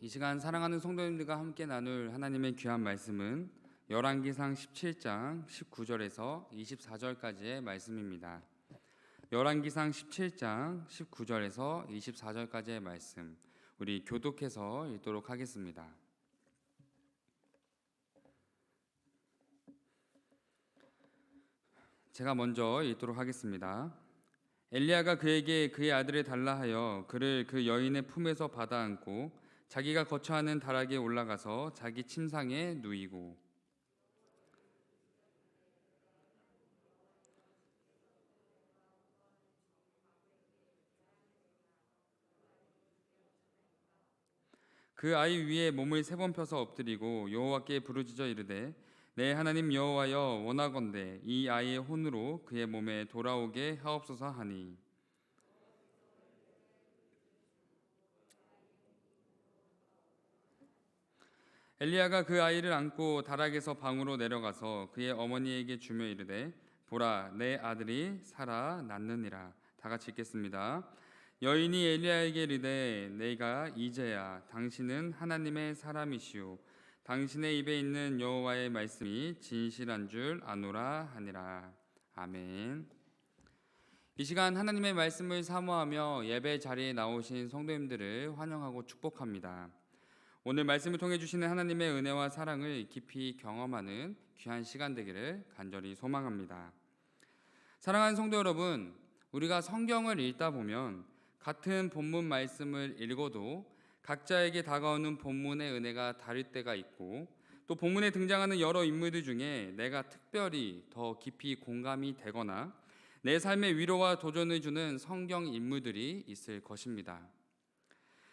이 시간 사랑하는 성도님들과 함께 나눌 하나님의 귀한 말씀은 열왕기상 17장 19절에서 24절까지의 말씀입니다. 열왕기상 17장 19절에서 24절까지의 말씀, 우리 교독해서 읽도록 하겠습니다. 제가 먼저 읽도록 하겠습니다. 엘리야가 그에게 그의 아들을 달라 하여 그를 그 여인의 품에서 받아 안고 자기가 거처하는 다락에 올라가서 자기 침상에 누이고 그 아이 위에 몸을 3번 펴서 엎드리고 여호와께 부르짖어 이르되 내 하나님 여호와여 원하건대 이 아이의 혼으로 그의 몸에 돌아오게 하옵소서 하니 엘리야가 그 아이를 안고 다락에서 방으로 내려가서 그의 어머니에게 주며 이르되 보라 내 아들이 살아났느니라. 다 같이 읽겠습니다. 여인이 엘리야에게 이르되 내가 이제야 당신은 하나님의 사람이시오 당신의 입에 있는 여호와의 말씀이 진실한 줄 아노라 하니라. 아멘. 이 시간 하나님의 말씀을 사모하며 예배 자리에 나오신 성도님들을 환영하고 축복합니다. 오늘 말씀을 통해 주시는 하나님의 은혜와 사랑을 깊이 경험하는 귀한 시간 되기를 간절히 소망합니다. 사랑하는 성도 여러분, 우리가 성경을 읽다 보면 같은 본문 말씀을 읽어도 각자에게 다가오는 본문의 은혜가 다를 때가 있고 또 본문에 등장하는 여러 인물들 중에 내가 특별히 더 깊이 공감이 되거나 내 삶의 위로와 도전을 주는 성경 인물들이 있을 것입니다.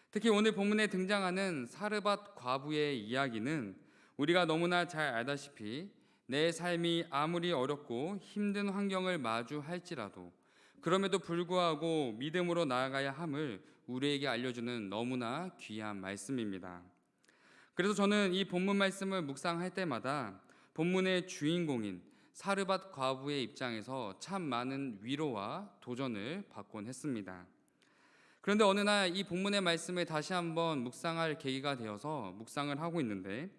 특히 오늘 본문에 등장하는 사르밧 과부의 이야기는 우리가 너무나 잘 알다시피 내 삶이 아무리 어렵고 힘든 환경을 마주할지라도 그럼에도 불구하고 믿음으로 나아가야 함을 우리에게 알려주는 너무나 귀한 말씀입니다. 그래서 저는 이 본문 말씀을 묵상할 때마다 본문의 주인공인 사르밧 과부의 입장에서 참 많은 위로와 도전을 받곤 했습니다. 그런데 어느 날 이 본문의 말씀을 다시 한번 묵상할 계기가 되어서 묵상을 하고 있는데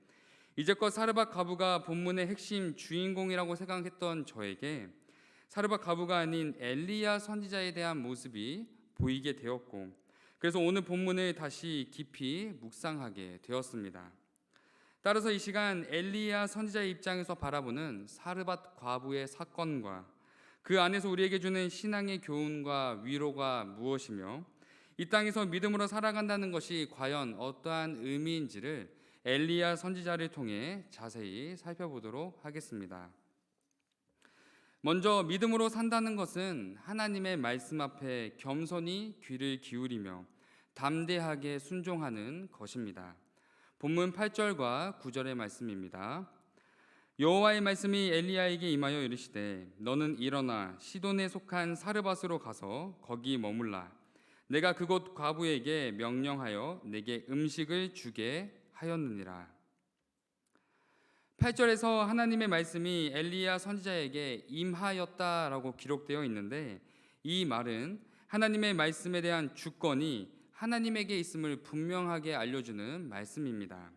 이제껏 사르밧 과부가 본문의 핵심 주인공이라고 생각했던 저에게 사르밧 과부가 아닌 엘리야 선지자에 대한 모습이 보이게 되었고 그래서 오늘 본문을 다시 깊이 묵상하게 되었습니다. 따라서 이 시간 엘리야 선지자의 입장에서 바라보는 사르밧 과부의 사건과 그 안에서 우리에게 주는 신앙의 교훈과 위로가 무엇이며 이 땅에서 믿음으로 살아간다는 것이 과연 어떠한 의미인지를 엘리야 선지자를 통해 자세히 살펴보도록 하겠습니다. 먼저 믿음으로 산다는 것은 하나님의 말씀 앞에 겸손히 귀를 기울이며 담대하게 순종하는 것입니다. 본문 8절과 9절의 말씀입니다. 여호와의 말씀이 엘리야에게 임하여 이르시되 너는 일어나 시돈에 속한 사르밧으로 가서 거기 머물라 내가 그곳 과부에게 명령하여 내게 음식을 주게 하였느니라. 8절에서 하나님의 말씀이 엘리야 선지자에게 임하였다라고 기록되어 있는데 이 말은 하나님의 말씀에 대한 주권이 하나님에게 있음을 분명하게 알려주는 말씀입니다.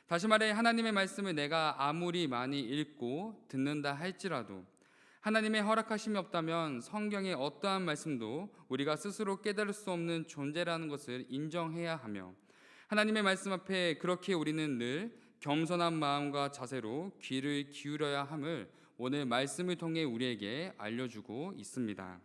다시 말해 하나님의 말씀을 내가 아무리 많이 읽고 듣는다 할지라도 하나님의 허락하심이 없다면 성경의 어떠한 말씀도 우리가 스스로 깨달을 수 없는 존재라는 것을 인정해야 하며 하나님의 말씀 앞에 그렇게 우리는 늘 겸손한 마음과 자세로 귀를 기울여야 함을 오늘 말씀을 통해 우리에게 알려주고 있습니다.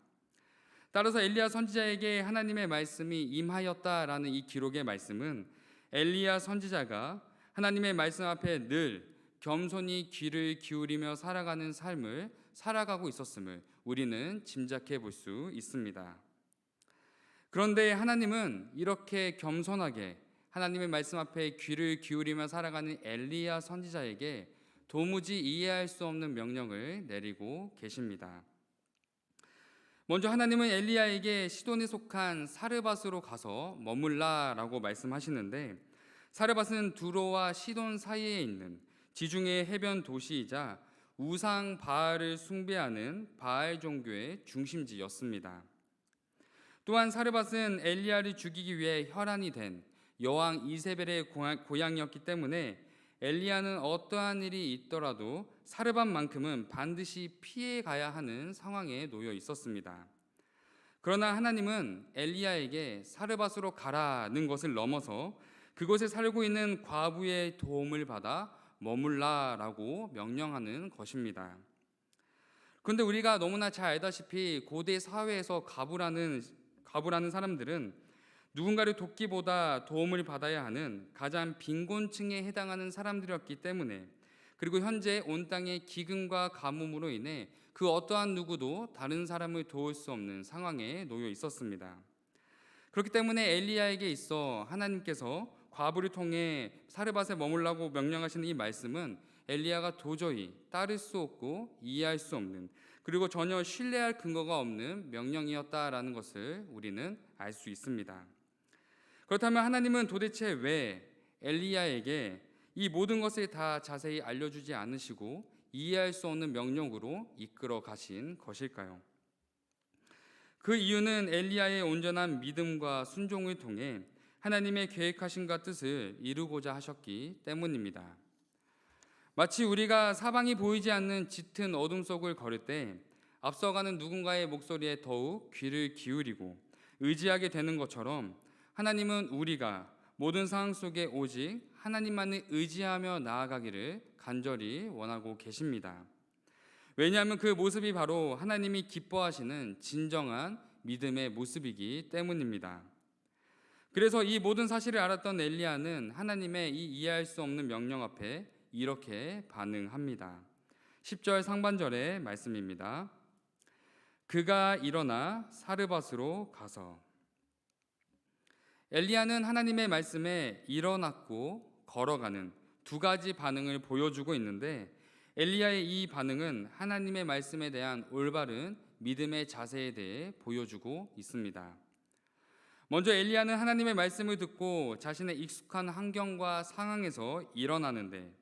따라서 엘리야 선지자에게 하나님의 말씀이 임하였다라는 이 기록의 말씀은 엘리야 선지자가 하나님의 말씀 앞에 늘 겸손히 귀를 기울이며 살아가는 삶을 살아가고 있었음을 우리는 짐작해 볼 수 있습니다. 그런데 하나님은 이렇게 겸손하게 하나님의 말씀 앞에 귀를 기울이며 살아가는 엘리야 선지자에게 도무지 이해할 수 없는 명령을 내리고 계십니다. 먼저 하나님은 엘리야에게 시돈에 속한 사르밧으로 가서 머물라라고 말씀하시는데 사르밧은 두로와 시돈 사이에 있는 지중해 해변 도시이자 우상 바알을 숭배하는 바알 종교의 중심지였습니다. 또한 사르밧은 엘리야를 죽이기 위해 혈안이 된 여왕 이세벨의 고향이었기 때문에 엘리야는 어떠한 일이 있더라도 사르밧만큼은 반드시 피해 가야 하는 상황에 놓여 있었습니다. 그러나 하나님은 엘리야에게 사르밧으로 가라는 것을 넘어서 그곳에 살고 있는 과부의 도움을 받아 머물라라고 명령하는 것입니다. 그런데 우리가 너무나 잘 알다시피 고대 사회에서 과부라는 사람들은 누군가를 돕기보다 도움을 받아야 하는 가장 빈곤층에 해당하는 사람들이었기 때문에, 그리고 현재 온 땅의 기근과 가뭄으로 인해 그 어떠한 누구도 다른 사람을 도울 수 없는 상황에 놓여 있었습니다. 그렇기 때문에 엘리야에게 있어 하나님께서 과부를 통해 사르밧에 머물라고 명령하시는 이 말씀은 엘리야가 도저히 따를 수 없고 이해할 수 없는, 그리고 전혀 신뢰할 근거가 없는 명령이었다라는 것을 우리는 알 수 있습니다. 그렇다면 하나님은 도대체 왜 엘리야에게 이 모든 것을 다 자세히 알려주지 않으시고 이해할 수 없는 명령으로 이끌어 가신 것일까요? 그 이유는 엘리야의 온전한 믿음과 순종을 통해 하나님의 계획하심과 뜻을 이루고자 하셨기 때문입니다. 마치 우리가 사방이 보이지 않는 짙은 어둠 속을 걸을 때 앞서가는 누군가의 목소리에 더욱 귀를 기울이고 의지하게 되는 것처럼, 하나님은 우리가 모든 상황 속에 오직 하나님만을 의지하며 나아가기를 간절히 원하고 계십니다. 왜냐하면 그 모습이 바로 하나님이 기뻐하시는 진정한 믿음의 모습이기 때문입니다. 그래서 이 모든 사실을 알았던 엘리야는 하나님의 이 이해할 수 없는 명령 앞에 이렇게 반응합니다. 10절 상반절의 말씀입니다. 그가 일어나 사르밧으로 가서. 엘리야는 하나님의 말씀에 일어났고 걸어가는 두 가지 반응을 보여주고 있는데, 엘리야의 이 반응은 하나님의 말씀에 대한 올바른 믿음의 자세에 대해 보여주고 있습니다. 먼저 엘리야는 하나님의 말씀을 듣고 자신의 익숙한 환경과 상황에서 일어나는데,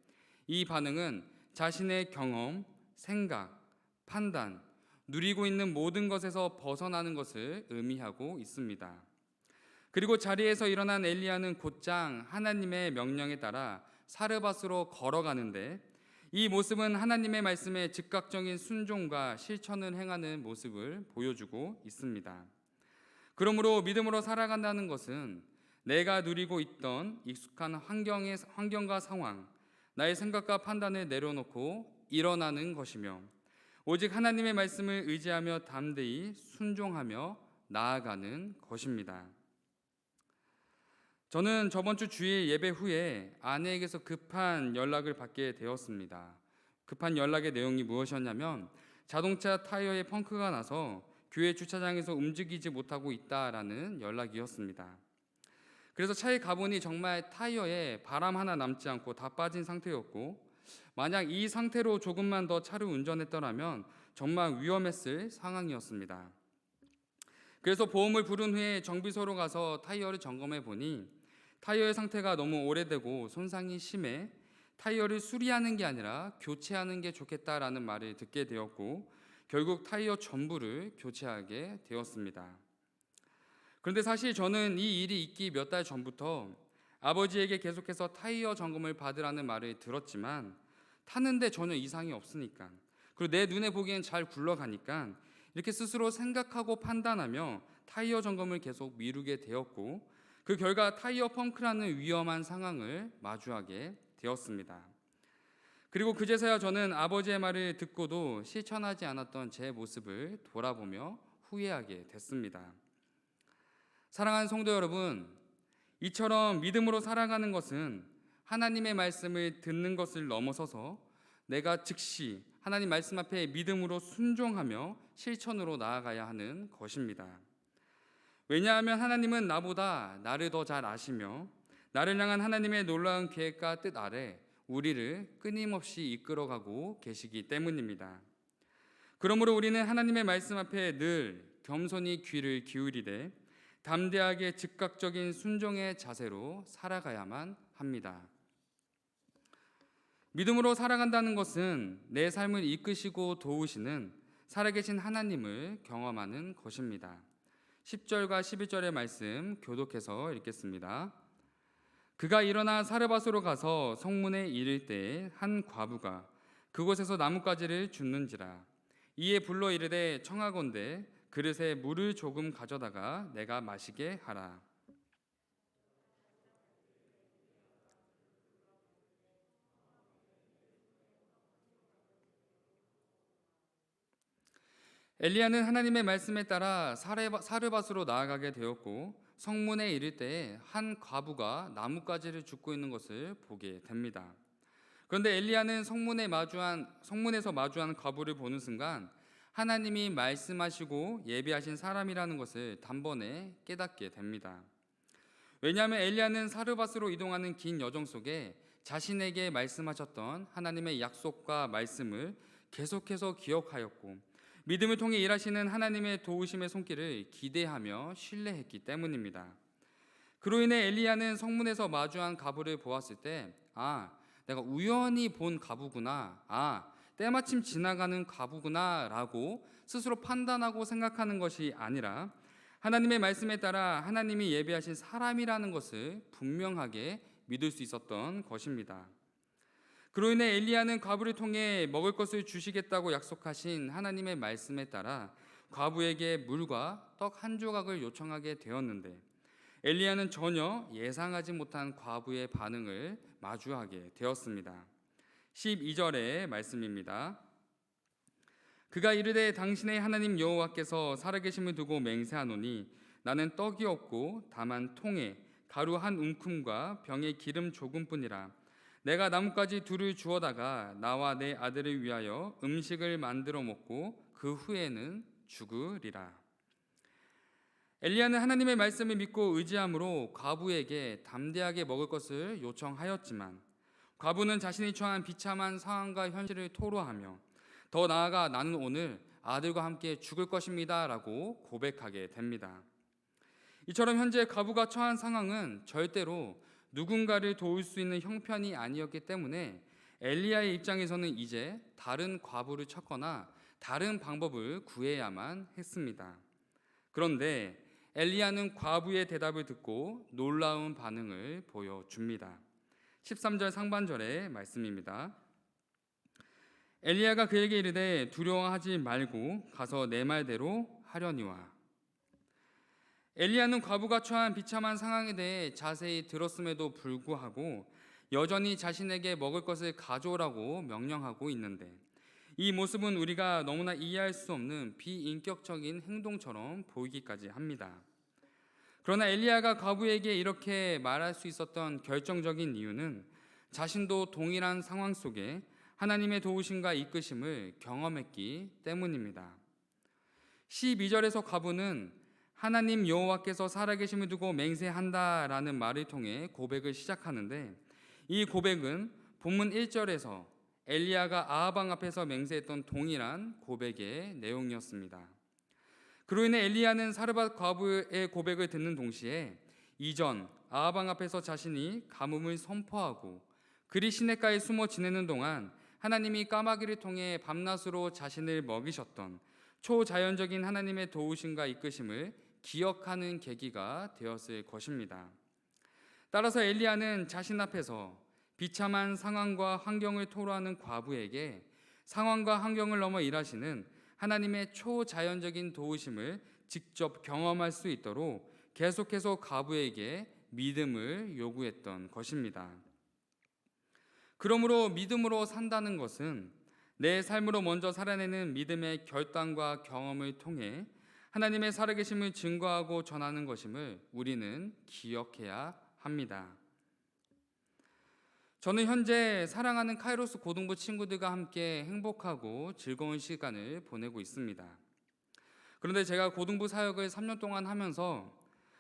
이 반응은 자신의 경험, 생각, 판단, 누리고 있는 모든 것에서 벗어나는 것을 의미하고 있습니다. 그리고 자리에서 일어난 엘리야는 곧장 하나님의 명령에 따라 사르밧으로 걸어가는데, 이 모습은 하나님의 말씀에 즉각적인 순종과 실천을 행하는 모습을 보여주고 있습니다. 그러므로 믿음으로 살아간다는 것은 내가 누리고 있던 익숙한 환경과 상황, 나의 생각과 판단을 내려놓고 일어나는 것이며, 오직 하나님의 말씀을 의지하며 담대히 순종하며 나아가는 것입니다. 저는 저번 주 주일 예배 후에 아내에게서 급한 연락을 받게 되었습니다. 급한 연락의 내용이 무엇이었냐면, 자동차 타이어에 펑크가 나서 교회 주차장에서 움직이지 못하고 있다라는 연락이었습니다. 그래서 차에 가보니 정말 타이어에 바람 하나 남지 않고 다 빠진 상태였고, 만약 이 상태로 조금만 더 차를 운전했더라면 정말 위험했을 상황이었습니다. 그래서 보험을 부른 후에 정비소로 가서 타이어를 점검해 보니 타이어의 상태가 너무 오래되고 손상이 심해 타이어를 수리하는 게 아니라 교체하는 게 좋겠다라는 말을 듣게 되었고, 결국 타이어 전부를 교체하게 되었습니다. 그런데 사실 저는 이 일이 있기 몇 달 전부터 아버지에게 계속해서 타이어 점검을 받으라는 말을 들었지만, 타는데 전혀 이상이 없으니까, 그리고 내 눈에 보기엔 잘 굴러가니까 이렇게 스스로 생각하고 판단하며 타이어 점검을 계속 미루게 되었고, 그 결과 타이어 펑크라는 위험한 상황을 마주하게 되었습니다. 그리고 그제서야 저는 아버지의 말을 듣고도 실천하지 않았던 제 모습을 돌아보며 후회하게 됐습니다. 사랑하는 성도 여러분, 이처럼 믿음으로 살아가는 것은 하나님의 말씀을 듣는 것을 넘어서서 내가 즉시 하나님 말씀 앞에 믿음으로 순종하며 실천으로 나아가야 하는 것입니다. 왜냐하면 하나님은 나보다 나를 더 잘 아시며 나를 향한 하나님의 놀라운 계획과 뜻 아래 우리를 끊임없이 이끌어가고 계시기 때문입니다. 그러므로 우리는 하나님의 말씀 앞에 늘 겸손히 귀를 기울이되 담대하게 즉각적인 순종의 자세로 살아가야만 합니다. 믿음으로 살아간다는 것은 내 삶을 이끄시고 도우시는 살아계신 하나님을 경험하는 것입니다. 10절과 11절의 말씀 교독해서 읽겠습니다. 그가 일어나 사르밧으로 가서 성문에 이를 때 한 과부가 그곳에서 나뭇가지를 줍는지라. 이에 불러 이르되 청하건대 그릇에 물을 조금 가져다가 내가 마시게 하라. 엘리야는 하나님의 말씀에 따라 사르밧으로 나아가게 되었고 성문에 이를 때 한 과부가 나뭇가지를 줍고 있는 것을 보게 됩니다. 그런데 엘리야는 성문에서 마주한 과부를 보는 순간 하나님이 말씀하시고 예비하신 사람이라는 것을 단번에 깨닫게 됩니다. 왜냐하면 엘리야는 사르밧으로 이동하는 긴 여정 속에 자신에게 말씀하셨던 하나님의 약속과 말씀을 계속해서 기억하였고 믿음을 통해 일하시는 하나님의 도우심의 손길을 기대하며 신뢰했기 때문입니다. 그로 인해 엘리야는 성문에서 마주한 과부를 보았을 때 내가 우연히 본 과부구나, 때마침 지나가는 과부구나 라고 스스로 판단하고 생각하는 것이 아니라 하나님의 말씀에 따라 하나님이 예비하신 사람이라는 것을 분명하게 믿을 수 있었던 것입니다. 그로 인해 엘리야는 과부를 통해 먹을 것을 주시겠다고 약속하신 하나님의 말씀에 따라 과부에게 물과 떡 한 조각을 요청하게 되었는데 엘리야는 전혀 예상하지 못한 과부의 반응을 마주하게 되었습니다. 12절의 말씀입니다. 그가 이르되 당신의 하나님 여호와께서 살아계심을 두고 맹세하노니 나는 떡이 없고 다만 통에 가루 한 움큼과 병에 기름 조금뿐이라. 내가 나뭇가지 둘을 주어다가 나와 내 아들을 위하여 음식을 만들어 먹고 그 후에는 죽으리라. 엘리야는 하나님의 말씀을 믿고 의지함으로 과부에게 담대하게 먹을 것을 요청하였지만 과부는 자신이 처한 비참한 상황과 현실을 토로하며 더 나아가 나는 오늘 아들과 함께 죽을 것입니다 라고 고백하게 됩니다. 이처럼 현재 과부가 처한 상황은 절대로 누군가를 도울 수 있는 형편이 아니었기 때문에 엘리야의 입장에서는 이제 다른 과부를 찾거나 다른 방법을 구해야만 했습니다. 그런데 엘리야는 과부의 대답을 듣고 놀라운 반응을 보여줍니다. 13절 상반절의 말씀입니다. 엘리야가 그에게 이르되 두려워하지 말고 가서 내 말대로 하려니와. 엘리야는 과부가 처한 비참한 상황에 대해 자세히 들었음에도 불구하고 여전히 자신에게 먹을 것을 가져오라고 명령하고 있는데 이 모습은 우리가 너무나 이해할 수 없는 비인격적인 행동처럼 보이기까지 합니다. 그러나 엘리야가 과부에게 이렇게 말할 수 있었던 결정적인 이유는 자신도 동일한 상황 속에 하나님의 도우심과 이끄심을 경험했기 때문입니다. 12절에서 과부는 하나님 여호와께서 살아계심을 두고 맹세한다라는 말을 통해 고백을 시작하는데 이 고백은 본문 1절에서 엘리야가 아합 왕 앞에서 맹세했던 동일한 고백의 내용이었습니다. 그로 인해 엘리야는 사르밧 과부의 고백을 듣는 동시에 이전 아합 왕 앞에서 자신이 가뭄을 선포하고 그리 시냇가에 숨어 지내는 동안 하나님이 까마귀를 통해 밤낮으로 자신을 먹이셨던 초자연적인 하나님의 도우심과 이끄심을 기억하는 계기가 되었을 것입니다. 따라서 엘리야는 자신 앞에서 비참한 상황과 환경을 토로하는 과부에게 상황과 환경을 넘어 일하시는 하나님의 초자연적인 도우심을 직접 경험할 수 있도록 계속해서 과부에게 믿음을 요구했던 것입니다. 그러므로 믿음으로 산다는 것은 내 삶으로 먼저 살아내는 믿음의 결단과 경험을 통해 하나님의 살아계심을 증거하고 전하는 것임을 우리는 기억해야 합니다. 저는 현재 사랑하는 카이로스 고등부 친구들과 함께 행복하고 즐거운 시간을 보내고 있습니다. 그런데 제가 고등부 사역을 3년 동안 하면서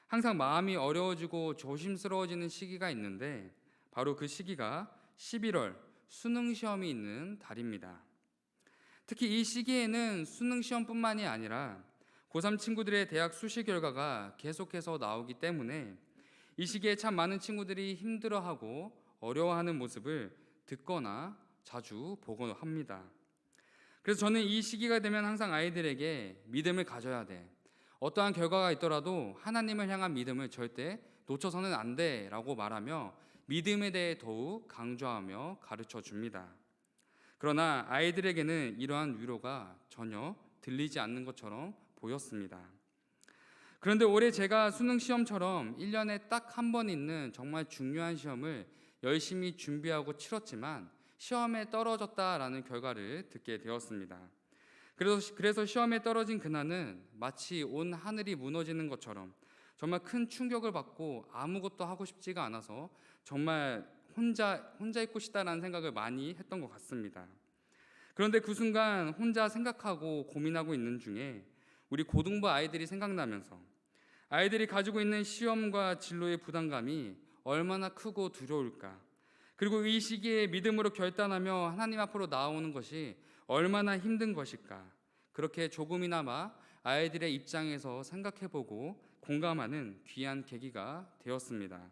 항상 마음이 어려워지고 조심스러워지는 시기가 있는데 바로 그 시기가 11월 수능 시험이 있는 달입니다. 특히 이 시기에는 수능 시험뿐만이 아니라 고3 친구들의 대학 수시 결과가 계속해서 나오기 때문에 이 시기에 참 많은 친구들이 힘들어하고 어려워하는 모습을 듣거나 자주 보곤 합니다. 그래서 저는 이 시기가 되면 항상 아이들에게 믿음을 가져야 돼. 어떠한 결과가 있더라도 하나님을 향한 믿음을 절대 놓쳐서는 안 돼라고 말하며 믿음에 대해 더욱 강조하며 가르쳐 줍니다. 그러나 아이들에게는 이러한 위로가 전혀 들리지 않는 것처럼 보였습니다. 그런데 올해 제가 수능 시험처럼 1년에 딱 한 번 있는 정말 중요한 시험을 열심히 준비하고 치렀지만 시험에 떨어졌다라는 결과를 듣게 되었습니다. 그래서 시험에 떨어진 그날은 마치 온 하늘이 무너지는 것처럼 정말 큰 충격을 받고 아무것도 하고 싶지가 않아서 정말 혼자 있고 싶다라는 생각을 많이 했던 것 같습니다. 그런데 그 순간 혼자 생각하고 고민하고 있는 중에 우리 고등부 아이들이 생각나면서 아이들이 가지고 있는 시험과 진로의 부담감이 얼마나 크고 두려울까, 그리고 이 시기에 믿음으로 결단하며 하나님 앞으로 나오는 것이 얼마나 힘든 것일까, 그렇게 조금이나마 아이들의 입장에서 생각해보고 공감하는 귀한 계기가 되었습니다.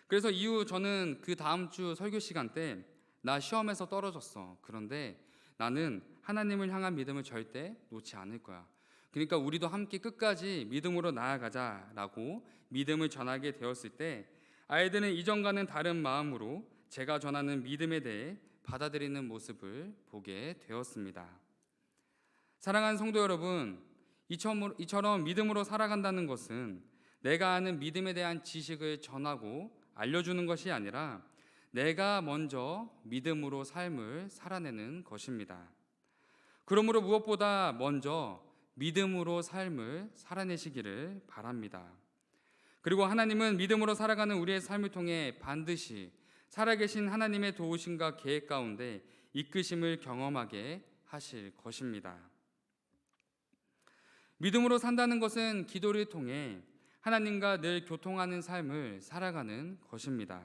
그래서 이후 저는 그 다음 주 설교 시간 때 나 시험에서 떨어졌어. 그런데 나는 하나님을 향한 믿음을 절대 놓지 않을 거야. 그러니까 우리도 함께 끝까지 믿음으로 나아가자라고 믿음을 전하게 되었을 때 아이들은 이전과는 다른 마음으로 제가 전하는 믿음에 대해 받아들이는 모습을 보게 되었습니다. 사랑하는 성도 여러분, 이처럼 믿음으로 살아간다는 것은 내가 아는 믿음에 대한 지식을 전하고 알려주는 것이 아니라 내가 먼저 믿음으로 삶을 살아내는 것입니다. 그러므로 무엇보다 먼저 믿음으로 삶을 살아내시기를 바랍니다. 그리고 하나님은 믿음으로 살아가는 우리의 삶을 통해 반드시 살아계신 하나님의 도우심과 계획 가운데 이끄심을 경험하게 하실 것입니다. 믿음으로 산다는 것은 기도를 통해 하나님과 늘 교통하는 삶을 살아가는 것입니다.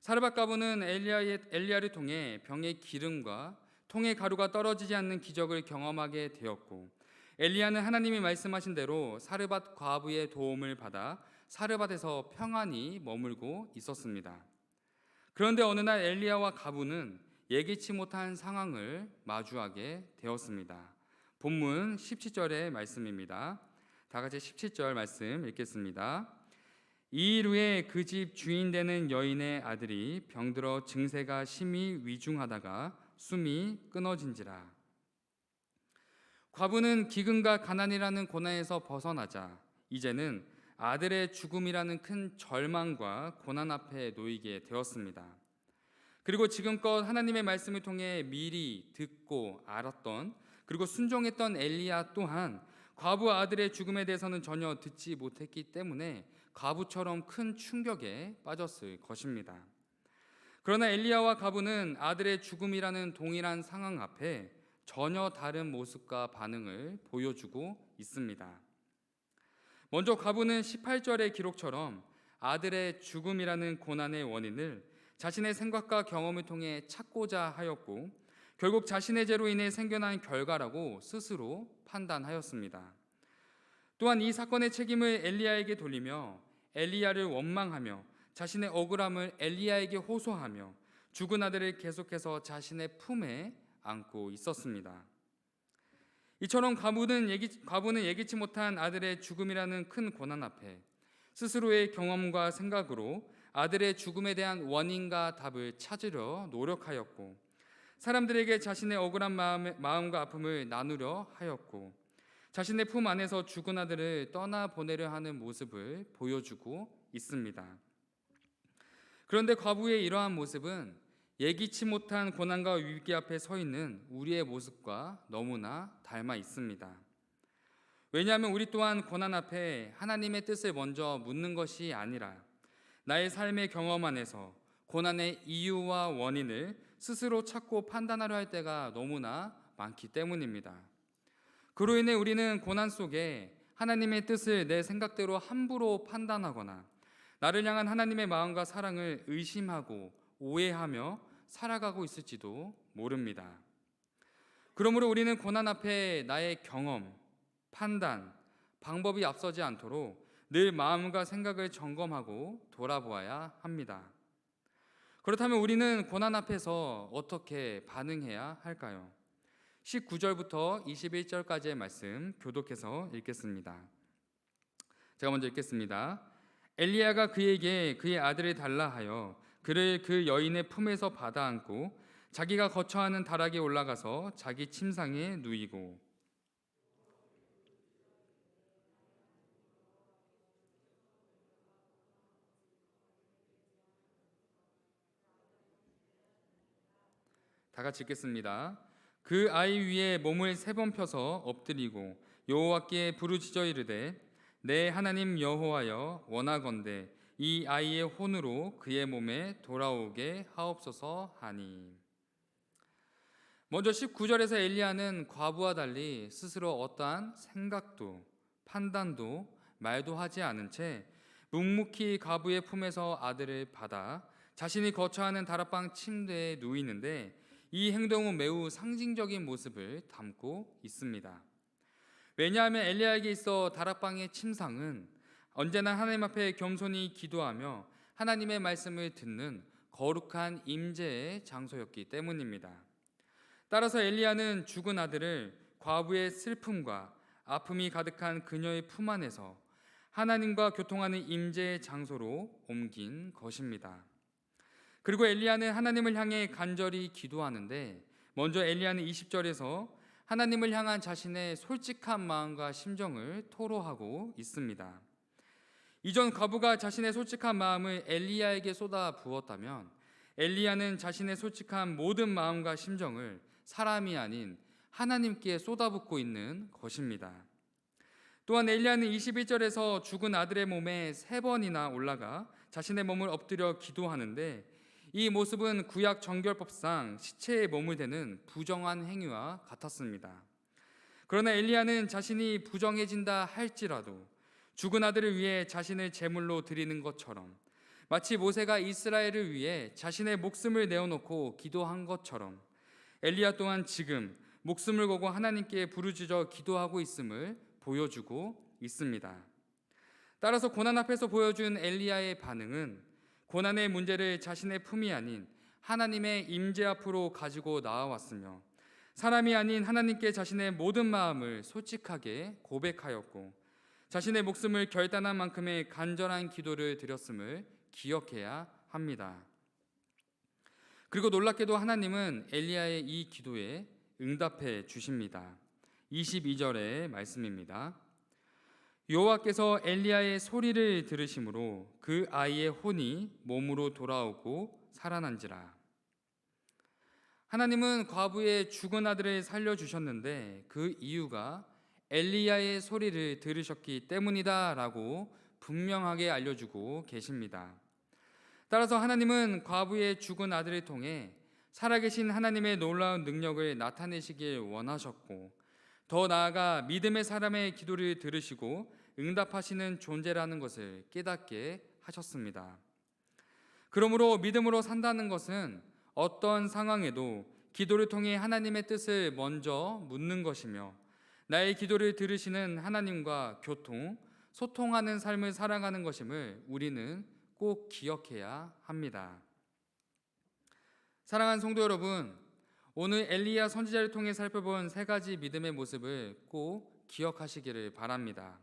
사르밧 과부는 엘리야를 통해 병의 기름과 통의 가루가 떨어지지 않는 기적을 경험하게 되었고, 엘리야는 하나님이 말씀하신 대로 사르밧 과부의 도움을 받아 사르밧에서 평안히 머물고 있었습니다. 그런데 어느 날 엘리야와 과부는 예기치 못한 상황을 마주하게 되었습니다. 본문 17절의 말씀입니다. 다 같이 17절 말씀 읽겠습니다. 이 일 후에 그 집 주인 되는 여인의 아들이 병들어 증세가 심히 위중하다가 숨이 끊어진지라. 과부는 기근과 가난이라는 고난에서 벗어나자 이제는 아들의 죽음이라는 큰 절망과 고난 앞에 놓이게 되었습니다. 그리고 지금껏 하나님의 말씀을 통해 미리 듣고 알았던, 그리고 순종했던 엘리야 또한 과부 아들의 죽음에 대해서는 전혀 듣지 못했기 때문에 과부처럼 큰 충격에 빠졌을 것입니다. 그러나 엘리야와 과부는 아들의 죽음이라는 동일한 상황 앞에 전혀 다른 모습과 반응을 보여주고 있습니다. 먼저 과부는 18절의 기록처럼 아들의 죽음이라는 고난의 원인을 자신의 생각과 경험을 통해 찾고자 하였고, 결국 자신의 죄로 인해 생겨난 결과라고 스스로 판단하였습니다. 또한 이 사건의 책임을 엘리야에게 돌리며 엘리야를 원망하며 자신의 억울함을 엘리야에게 호소하며 죽은 아들을 계속해서 자신의 품에 안고 있었습니다. 이처럼 과부는 예기치 못한 아들의 죽음이라는 큰 고난 앞에 스스로의 경험과 생각으로 아들의 죽음에 대한 원인과 답을 찾으려 노력하였고, 사람들에게 자신의 억울한 마음과 아픔을 나누려 하였고, 자신의 품 안에서 죽은 아들을 떠나보내려 하는 모습을 보여주고 있습니다. 그런데 과부의 이러한 모습은 예기치 못한 고난과 위기 앞에 서 있는 우리의 모습과 너무나 닮아 있습니다. 왜냐하면 우리 또한 고난 앞에 하나님의 뜻을 먼저 묻는 것이 아니라 나의 삶의 경험 안에서 고난의 이유와 원인을 스스로 찾고 판단하려 할 때가 너무나 많기 때문입니다. 그로 인해 우리는 고난 속에 하나님의 뜻을 내 생각대로 함부로 판단하거나 나를 향한 하나님의 마음과 사랑을 의심하고 오해하며 살아가고 있을지도 모릅니다. 그러므로 우리는 고난 앞에 나의 경험, 판단, 방법이 앞서지 않도록 늘 마음과 생각을 점검하고 돌아보아야 합니다. 그렇다면 우리는 고난 앞에서 어떻게 반응해야 할까요? 19절부터 21절까지의 말씀 교독해서 읽겠습니다. 제가 먼저 읽겠습니다. 엘리야가 그에게 그의 아들을 달라 하여 그를 그 여인의 품에서 받아 안고 자기가 거처하는 다락에 올라가서 자기 침상에 누이고. 다 같이 읽겠습니다. 그 아이 위에 몸을 3번 펴서 엎드리고 여호와께 부르짖어 이르되 내 하나님 여호와여 원하건대 이 아이의 혼으로 그의 몸에 돌아오게 하옵소서 하니. 먼저 19절에서 엘리야는 과부와 달리 스스로 어떠한 생각도 판단도 말도 하지 않은 채 묵묵히 과부의 품에서 아들을 받아 자신이 거처하는 다락방 침대에 누이는데, 이 행동은 매우 상징적인 모습을 담고 있습니다. 왜냐하면 엘리야에게 있어 다락방의 침상은 언제나 하나님 앞에 겸손히 기도하며 하나님의 말씀을 듣는 거룩한 임재의 장소였기 때문입니다. 따라서 엘리야는 죽은 아들을 과부의 슬픔과 아픔이 가득한 그녀의 품 안에서 하나님과 교통하는 임재의 장소로 옮긴 것입니다. 그리고 엘리야는 하나님을 향해 간절히 기도하는데, 먼저 엘리야는 20절에서 하나님을 향한 자신의 솔직한 마음과 심정을 토로하고 있습니다. 이전 과부가 자신의 솔직한 마음을 엘리야에게 쏟아 부었다면, 엘리야는 자신의 솔직한 모든 마음과 심정을 사람이 아닌 하나님께 쏟아붓고 있는 것입니다. 또한 엘리야는 21절에서 죽은 아들의 몸에 3번이나 올라가 자신의 몸을 엎드려 기도하는데, 이 모습은 구약 정결법상 시체의 몸을 대는 부정한 행위와 같았습니다. 그러나 엘리야는 자신이 부정해진다 할지라도 죽은 아들을 위해 자신을 제물로 드리는 것처럼, 마치 모세가 이스라엘을 위해 자신의 목숨을 내어놓고 기도한 것처럼 엘리야 또한 지금 목숨을 걸고 하나님께 부르짖어 기도하고 있음을 보여주고 있습니다. 따라서 고난 앞에서 보여준 엘리야의 반응은 고난의 문제를 자신의 품이 아닌 하나님의 임재 앞으로 가지고 나아왔으며, 사람이 아닌 하나님께 자신의 모든 마음을 솔직하게 고백하였고, 자신의 목숨을 결단한 만큼의 간절한 기도를 드렸음을 기억해야 합니다. 그리고 놀랍게도 하나님은 엘리야의 이 기도에 응답해 주십니다. 22절의 말씀입니다. 여호와께서 엘리야의 소리를 들으심으로 그 아이의 혼이 몸으로 돌아오고 살아난지라. 하나님은 과부의 죽은 아들을 살려주셨는데 그 이유가 엘리야의 소리를 들으셨기 때문이다 라고 분명하게 알려주고 계십니다. 따라서 하나님은 과부의 죽은 아들을 통해 살아계신 하나님의 놀라운 능력을 나타내시길 원하셨고, 더 나아가 믿음의 사람의 기도를 들으시고 응답하시는 존재라는 것을 깨닫게 하셨습니다. 그러므로 믿음으로 산다는 것은 어떤 상황에도 기도를 통해 하나님의 뜻을 먼저 묻는 것이며, 나의 기도를 들으시는 하나님과 소통하는 삶을 살아가는 것임을 우리는 꼭 기억해야 합니다. 사랑하는 성도 여러분, 오늘 엘리야 선지자를 통해 살펴본 3가지 믿음의 모습을 꼭 기억하시기를 바랍니다.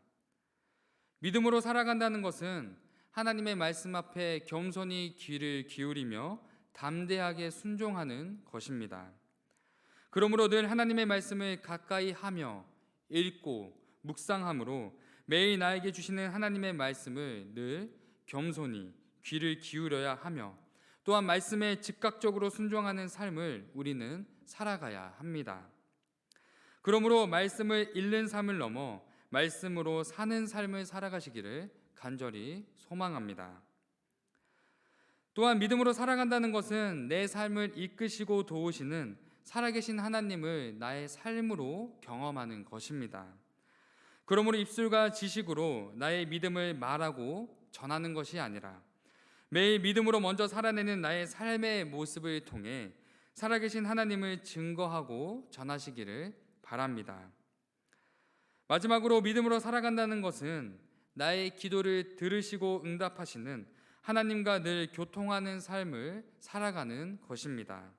믿음으로 살아간다는 것은 하나님의 말씀 앞에 겸손히 귀를 기울이며 담대하게 순종하는 것입니다. 그러므로 늘 하나님의 말씀을 가까이 하며 읽고 묵상함으로 매일 나에게 주시는 하나님의 말씀을 늘 겸손히 귀를 기울여야 하며, 또한 말씀에 즉각적으로 순종하는 삶을 우리는 살아가야 합니다. 그러므로 말씀을 읽는 삶을 넘어 말씀으로 사는 삶을 살아가시기를 간절히 소망합니다. 또한 믿음으로 살아간다는 것은 내 삶을 이끄시고 도우시는 살아계신 하나님을 나의 삶으로 경험하는 것입니다. 그러므로 입술과 지식으로 나의 믿음을 말하고 전하는 것이 아니라 매일 믿음으로 먼저 살아내는 나의 삶의 모습을 통해 살아계신 하나님을 증거하고 전하시기를 바랍니다. 마지막으로 믿음으로 살아간다는 것은 나의 기도를 들으시고 응답하시는 하나님과 늘 교통하는 삶을 살아가는 것입니다.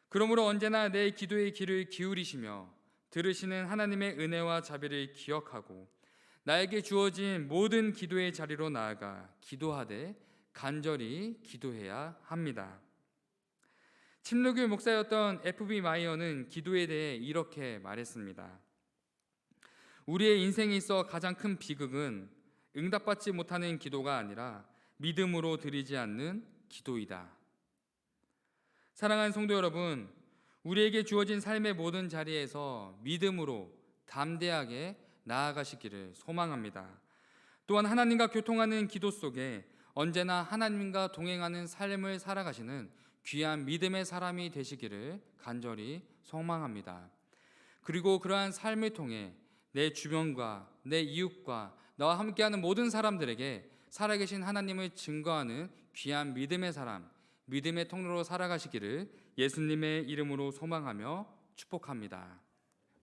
그러므로 언제나 내 기도의 귀를 기울이시며 들으시는 하나님의 은혜와 자비를 기억하고 나에게 주어진 모든 기도의 자리로 나아가 기도하되 간절히 기도해야 합니다. 침례교회 목사였던 F.B. 마이어는 기도에 대해 이렇게 말했습니다. 우리의 인생에 있어 가장 큰 비극은 응답받지 못하는 기도가 아니라 믿음으로 드리지 않는 기도이다. 사랑하는 성도 여러분, 우리에게 주어진 삶의 모든 자리에서 믿음으로 담대하게 나아가시기를 소망합니다. 또한 하나님과 교통하는 기도 속에 언제나 하나님과 동행하는 삶을 살아가시는 귀한 믿음의 사람이 되시기를 간절히 소망합니다. 그리고 그러한 삶을 통해 내 주변과 내 이웃과 나와 함께하는 모든 사람들에게 살아계신 하나님을 증거하는 귀한 믿음의 사람, 믿음의 통로로 살아가시기를 예수님의 이름으로 소망하며 축복합니다.